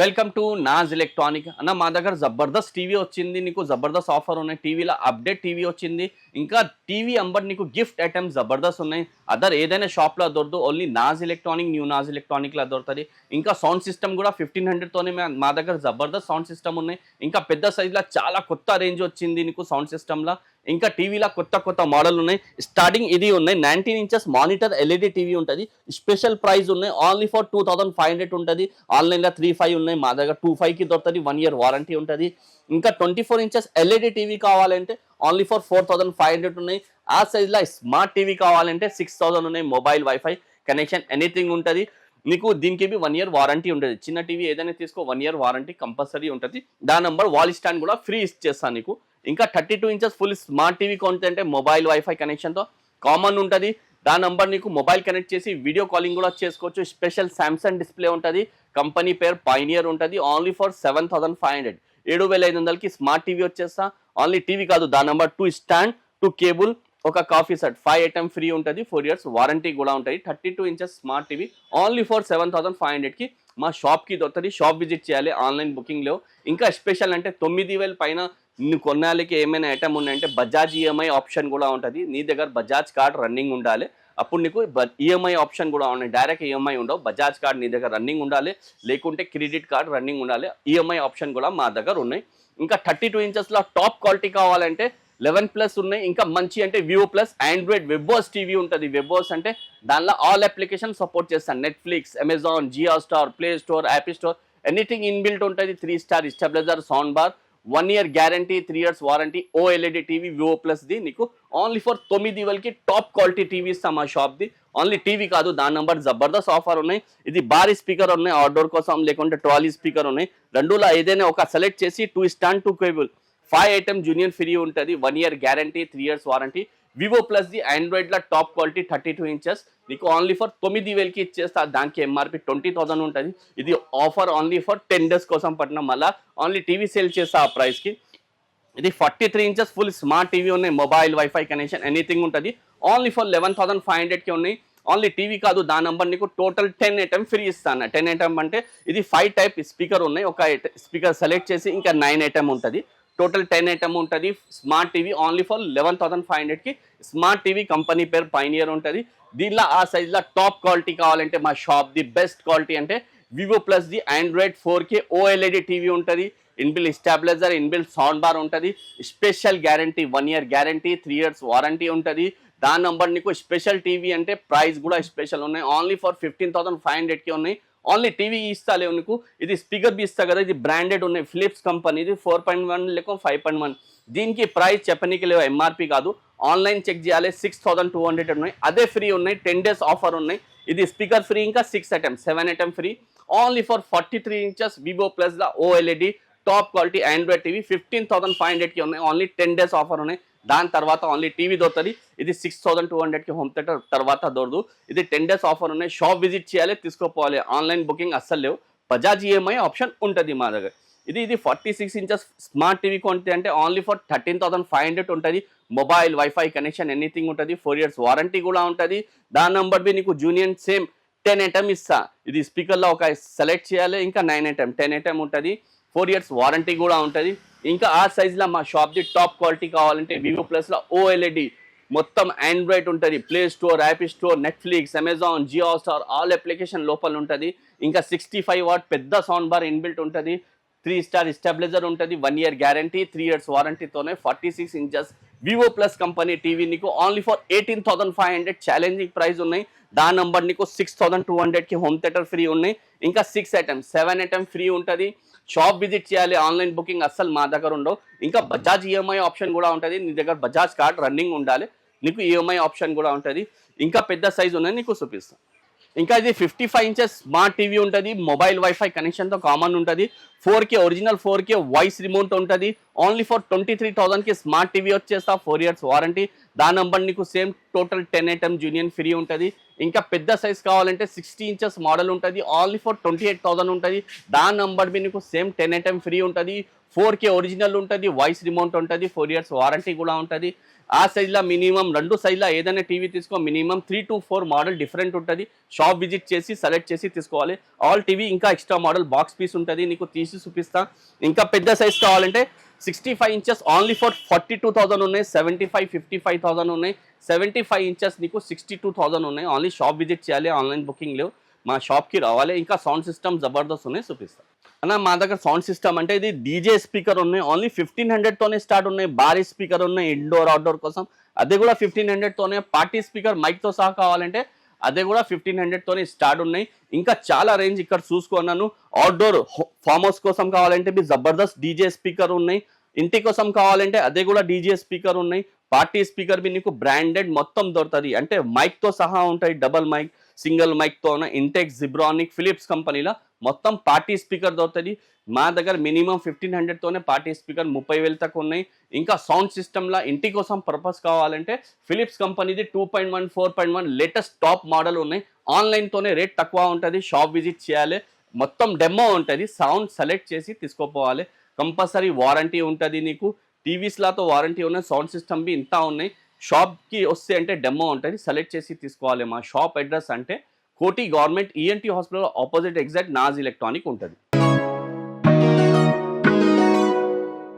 Welcome to Naaz electronic అన్న మా దగ్గర జబర్దస్త్ టీవీ వచ్చింది. నీకు జబర్దస్త్ ఆఫర్ ఉన్నాయి. టీవీలో అప్డేట్ టీవీ వచ్చింది. ఇంకా టీవీ అంబర్ నీకు గిఫ్ట్ ఐటమ్స్ జబర్దస్త్ ఉన్నాయి. అదర్ ఏదైనా షాప్లో దొరకదు, only Naaz electronic new Naaz ఎలక్ట్రానిక్లో దొరుకుతుంది. ఇంకా సౌండ్ సిస్టమ్ కూడా 1500తోనే మా దగ్గర జబర్దస్త్ సౌండ్ సిస్టమ్ ఉన్నాయి. ఇంకా పెద్ద సైజులో చాలా కొత్త రేంజ్ వచ్చింది నీకు సౌండ్ సిస్టమ్లో. ఇంకా టీవీలో కొత్త మోడల్ ఉన్నాయి. స్టార్టింగ్ ఇది ఉన్నాయి 19 ఇంచెస్ మానిటర్ ఎల్ఈడి టీవీ ఉంటుంది. స్పెషల్ ప్రైస్ ఉన్నాయి, ఓన్లీ ఫర్ 2500 ఉంటుంది. ఆన్లైన్లో 35 ఉన్నాయి, మా దగ్గర 25కి దొరుకుతుంది. 1 year వారంటీ ఉంటుంది. ఇంకా 24 ఇంచెస్ ఎల్ఈడి టీవీ కావాలంటే ఓన్లీ ఫర్ 4500 ఉన్నాయి. ఆ సైజ్లో స్మార్ట్ టీవీ కావాలంటే 6000 ఉన్నాయి. మొబైల్ వైఫై కనెక్షన్ ఎనీథింగ్ ఉంటుంది. నీకు దీనికి 1 year వారంటీ ఉంటుంది. చిన్న టీవీ ఏదైనా తీసుకో 1 year వారంటీ కంపల్సరీ ఉంటుంది. దాని నంబర్ వాల్ స్టాండ్ కూడా ఫ్రీ ఇచ్చేస్తాను నీకు. ఇంకా 32 ఇంచెస్ ఫుల్ స్మార్ట్ టీవీ కొంటే మొబైల్ వైఫై కనెక్షన్తో కామన్ ఉంటుంది. దాని నంబర్ నీకు మొబైల్ కనెక్ట్ చేసి వీడియో కాలింగ్ కూడా చేసుకోవచ్చు. స్పెషల్ సామ్సంగ్ డిస్ప్లే ఉంటుంది. కంపెనీ పేరు పైనియర్ ఉంటుంది. ఓన్లీ ఫర్ 7500 7500కి స్మార్ట్ టీవీ వచ్చేస్తా. ఓన్లీ టీవీ కాదు, దాని నంబర్ 2 స్టాండ్ 2 కేబుల్ ఒక కాఫీ సెట్ 5 ఐటమ్ ఫ్రీ ఉంటుంది. 4 years వారంటీ కూడా ఉంటుంది. 32 inches smart TV only for 7500కి మా షాప్కి దొరుకుతుంది. షాప్ విజిట్ చేయాలి, ఆన్లైన్ బుకింగ్లో. ఇంకా స్పెషల్ అంటే 9000 పైన నువ్వు కొన్నాళ్ళకి ఏమైనా ఐటమ్ ఉన్నాయంటే బజాజ్ ఈఎంఐ ఆప్షన్ కూడా ఉంటుంది. నీ దగ్గర బజాజ్ కార్డ్ రన్నింగ్ ఉండాలి, అప్పుడు నీకు ఈఎంఐ ఆప్షన్ కూడా ఉన్నాయి. డైరెక్ట్ ఈఎంఐ ఉండవు, బజాజ్ కార్డ్ నీ దగ్గర రన్నింగ్ ఉండాలి, లేకుంటే క్రెడిట్ కార్డ్ రన్నింగ్ ఉండాలి. ఈఎంఐ ఆప్షన్ కూడా మా దగ్గర ఉన్నాయి. ఇంకా 32 ఇంచెస్లో టాప్ క్వాలిటీ కావాలంటే 11+ ఉన్నాయి. ఇంకా మంచి అంటే Vivo plus Android webOS TV ఉంటుంది. వెబ్ఓస్ అంటే దానిలో ఆల్ అప్లికేషన్ సపోర్ట్ చేస్తాను. Netflix, Amazon, Jio star, play store, app store anything inbuilt ఉంటుంది. 3 star stabiliser, sound bar, 1 year guarantee, 3 years warranty. OLED TV Vivo ప్లస్ది నీకు ఓన్లీ ఫర్ 9000కి top quality TV ఇస్తాం మా షాప్ది. ఓన్లీ టీవీ కాదు, దాని నంబర్ జబర్దస్త్ ఆఫర్ ఉన్నాయి. ఇది భారీ స్పీకర్ ఉన్నాయి, అవుట్డోర్ కోసం, లేకుంటే ట్రాలీ స్పీకర్ ఉన్నాయి. రెండులో ఏదైనా ఒక సెలెక్ట్ చేసి 2 stand 2 cable 5 item junior free ఉంటుంది. 1 year guarantee, 3 years warranty. Vivo ప్లస్ది ఆండ్రాయిడ్లో టాప్ క్వాలిటీ 32 ఇంచెస్ నీకు ఓన్లీ ఫర్ 9000కి ఇచ్చేస్తా. దానికి ఎంఆర్పి 20,000 ఉంటుంది. ఇది ఆఫర్ ఓన్లీ ఫర్ 10 days కోసం పట్టిన, మళ్ళీ ఓన్లీ టీవీ సేల్ చేస్తా ఆ ప్రైస్కి. ఇది 43 ఇంచెస్ ఫుల్ స్మార్ట్ టీవీ ఉన్నాయి. మొబైల్ వైఫై కనెక్షన్ ఎనీథింగ్ ఉంటుంది. ఓన్లీ ఫర్ 11,500కి ఉన్నాయి. ఓన్లీ టీవీ కాదు, దాని నంబర్ నీకు టోటల్ 10 ఐటమ్ ఫ్రీ ఇస్తాను. 10 ఐటమ్ అంటే ఇది 5 టైప్ స్పీకర్ ఉన్నాయి. ఒక స్పీకర్ సెలెక్ట్ చేసి ఇంకా 9 ఐటమ్ ఉంటుంది. టోటల్ 10 ఐటమ్ ఉంటుంది. స్మార్ట్ టీవీ ఓన్లీ ఫర్ 11,500కి. స్మార్ట్ టీవీ కంపెనీ పేరు పైనియర్ ఉంటుంది. దీనిలో ఆ సైజ్లో టాప్ క్వాలిటీ కావాలంటే మా షాప్ ది బెస్ట్ క్వాలిటీ అంటే వివో ప్లస్ది ఆండ్రాయిడ్ 4K ఓఎల్ఈడి టీవీ ఉంటుంది. Inbuilt stabiliser, inbuilt sound bar ఉంటుంది. Special guarantee, 1 year guarantee, 3 years warranty ఉంటుంది. దాని నంబర్ నీకు స్పెషల్ టీవీ అంటే ప్రైస్ కూడా స్పెషల్ ఉన్నాయి. ఓన్లీ ఫర్ 15,500కి ఉన్నాయి. ఓన్లీ టీవీ ఇస్తాలే నీకు. ఇది స్పీకర్ బి ఇస్తా కదా, ఇది బ్రాండెడ్ ఉన్నాయి. ఫిలిప్స్ కంపెనీ, ఇది 4.1 లేక 5.1. దీనికి ప్రైస్ చెప్పనీకి లేవు, ఎంఆర్పి కాదు. ఆన్లైన్ చెక్ చేయాలి. 6200 ఉన్నాయి. అదే ఫ్రీ ఉన్నాయి. 10 days ఆఫర్ ఉన్నాయి. ఇది స్పీకర్ ఫ్రీ, ఇంకా 6 item 7 item free. Only for 43 inches Vivo ప్లస్లో OLED top quality Android TV 15,500కి ఉన్నాయి. ఓన్లీ 10 days ఆఫర్ ఉన్నాయి. దాని తర్వాత ఓన్లీ టీవీ దొరుకుతుంది. ఇది 6200కి హోమ్ థియేటర్ తర్వాత దొరకదు. ఇది 10 days ఆఫర్ ఉన్నాయి. షాప్ విజిట్ చేయాలి, తీసుకోపోవాలి. ఆన్లైన్ బుకింగ్ అస్సలు లేవు. బజాజ్ ఈఎంఐ ఆప్షన్ ఉంటుంది మా దగ్గర. ఇది 46 ఇంచెస్ స్మార్ట్ టీవీ కొంటే అంటే ఓన్లీ ఫర్ 13,500 ఉంటుంది. మొబైల్ వైఫై కనెక్షన్ ఎనీథింగ్ ఉంటుంది. 4 years వారంటీ కూడా ఉంటుంది. దాని నంబర్ బి నీకు జూనియర్ సేమ్ 10 ఐటమ్ ఇస్తా. ఇది స్పీకర్లో ఒక సెలెక్ట్ చేయాలి. ఇంకా 9 ఐటమ్ 10 ఐటమ్ ఉంటుంది. 4 years వారంటీ కూడా ఉంటుంది. ఇంకా ఆ సైజ్లో మా షాప్ది టాప్ క్వాలిటీ కావాలంటే వివో ప్లస్లో ఓఎల్ఈడి మొత్తం ఆండ్రాయిడ్ ఉంటుంది. Play store, app store, Netflix, Amazon, Jio Star all application లోపల ఉంటుంది. ఇంకా 65 watt పెద్ద సౌండ్ బార్ ఇన్బిల్ట్ ఉంటుంది. 3 star స్టెబిలైజర్ ఉంటుంది. 1 year guarantee, 3 years వారంటీతోనే 46 inches Vivo plus company TV నీకు ఓన్లీ ఫర్ 18,500 ఛాలెంజింగ్ ప్రైస్ ఉన్నాయి. దాని నంబర్ నీకు 6200కి హోమ్ థియేటర్ ఫ్రీ ఉన్నాయి. ఇంకా 6 ఐటమ్ 7 ఐటమ్ ఫ్రీ ఉంటుంది. షాప్ విజిట్ చేయాలి. ఆన్లైన్ బుకింగ్ అస్సలు మా దగ్గర ఉండవు. ఇంకా బజాజ్ ఈఎంఐ ఆప్షన్ కూడా ఉంటుంది. నీ దగ్గర బజాజ్ కార్డ్ రన్నింగ్ ఉండాలి, నీకు ఈఎంఐ ఆప్షన్ కూడా ఉంటుంది. ఇంకా పెద్ద సైజు ఉన్నాయి, నీకు చూపిస్తాను. ఇంకా ఇది 55 ఇంచెస్ స్మార్ట్ టీవీ ఉంటుంది. మొబైల్ వైఫై కనెక్షన్తో కామన్ ఉంటుంది. 4K original 4K voice remote ఉంటుంది. ఓన్లీ ఫర్ 23,000కి స్మార్ట్ టీవీ వచ్చేస్తా. 4 years వారంటీ. దాని నంబర్ నీకు same total 10 item junior free ఉంటుంది. ఇంకా పెద్ద సైజ్ కావాలంటే 60 ఇంచెస్ మోడల్ ఉంటుంది. ఓన్లీ ఫర్ 28,000 ఉంటుంది. దాని నంబర్ బి నీకు సేమ్ 10 ఐటమ్ ఫ్రీ ఉంటుంది. 4K ఒరిజినల్ ఉంటుంది. వాయిస్ రిమోట్ ఉంటుంది. 4 years వారంటీ కూడా ఉంటుంది. ఆ సైజ్లో మినిమం 2 సైజ్లో ఏదైనా టీవీ తీసుకో, మినిమం 3 to 4 మోడల్ డిఫరెంట్ ఉంటుంది. షాప్ విజిట్ చేసి సెలెక్ట్ చేసి తీసుకోవాలి. ఆల్ టీవీ ఇంకా ఎక్స్ట్రా మోడల్ బాక్స్ పీస్ ఉంటుంది, నీకు తీసి చూపిస్తా. ఇంకా పెద్ద సైజ్ కావాలంటే 65 ఇంచెస్ ఓన్లీ ఫర్ 42,000 ఉన్నాయి, 75 55,000 ఉన్నాయి, 75 ఇంచెస్ నీకు 62,000 ఉన్నాయి. ఓన్లీ షాప్ విజిట్ చేయాలి, ఆన్లైన్ బుకింగ్ లేవు, మా షాప్కి రావాలి. ఇంకా సౌండ్ సిస్టమ్ జబర్దస్త్ ఉన్నాయి, చూపిస్తా అన్న. మా దగ్గర సౌండ్ సిస్టమ్ అంటే ఇది డీజే స్పీకర్ ఉన్నాయి, ఓన్లీ 1500తోనే స్టార్ట్ ఉన్నాయి. భారీ స్పీకర్ ఉన్నాయి ఇండోర్ అవుట్డోర్ కోసం, అదే కూడా 1500తోనే. పార్టీ స్పీకర్ మైక్తో సహా కావాలంటే అదే కూడా 1500తోనే స్టార్ట్ ఉన్నాయి. ఇంకా చాలా రేంజ్ ఇక్కడ చూసుకున్నాను. అవుట్డోర్ ఫామ్ హౌస్ కోసం కావాలంటే మీ జబర్దస్త్ డీజే స్పీకర్ ఉన్నాయి. ఇంటి కోసం కావాలంటే అదే కూడా డీజే స్పీకర్ ఉన్నాయి. పార్టీ స్పీకర్ బి నీకు బ్రాండెడ్ మొత్తం దొరుకుతుంది, అంటే మైక్తో సహా ఉంటాయి. డబల్ మైక్, సింగిల్ మైక్తో ఇంటెక్, జిబ్రానిక్, ఫిలిప్స్ కంపెనీలో మొత్తం పార్టీ స్పీకర్ దొరుకుతుంది. మా దగ్గర మినిమం 1500తోనే పార్టీ స్పీకర్ 30,000 దాకా ఉన్నాయి. ఇంకా సౌండ్ సిస్టమ్లో ఇంటి కోసం పర్పస్ కావాలంటే ఫిలిప్స్ కంపెనీది 2.1, 4.1 లేటెస్ట్ టాప్ మోడల్ ఉన్నాయి. ఆన్లైన్తోనే రేట్ తక్కువ ఉంటుంది, షాప్ విజిట్ చేయాలి, మొత్తం డెమో ఉంటుంది. సౌండ్ సెలెక్ట్ చేసి తీసుకోపోవాలి. కంపల్సరీ వారంటీ ఉంటుంది నీకు. టీవీస్లాతో వారంటీ ఉన్నాయి, సౌండ్ సిస్టమ్ బి ఇంత ఉన్నాయి. షాప్కి వస్తే అంటే డెమో ఉంటుంది, సెలెక్ట్ చేసి తీసుకోవాలి. మా షాప్ అడ్రస్ అంటే Koti government ENT hospital opposite exact Naaz electronic ఉంటుంది.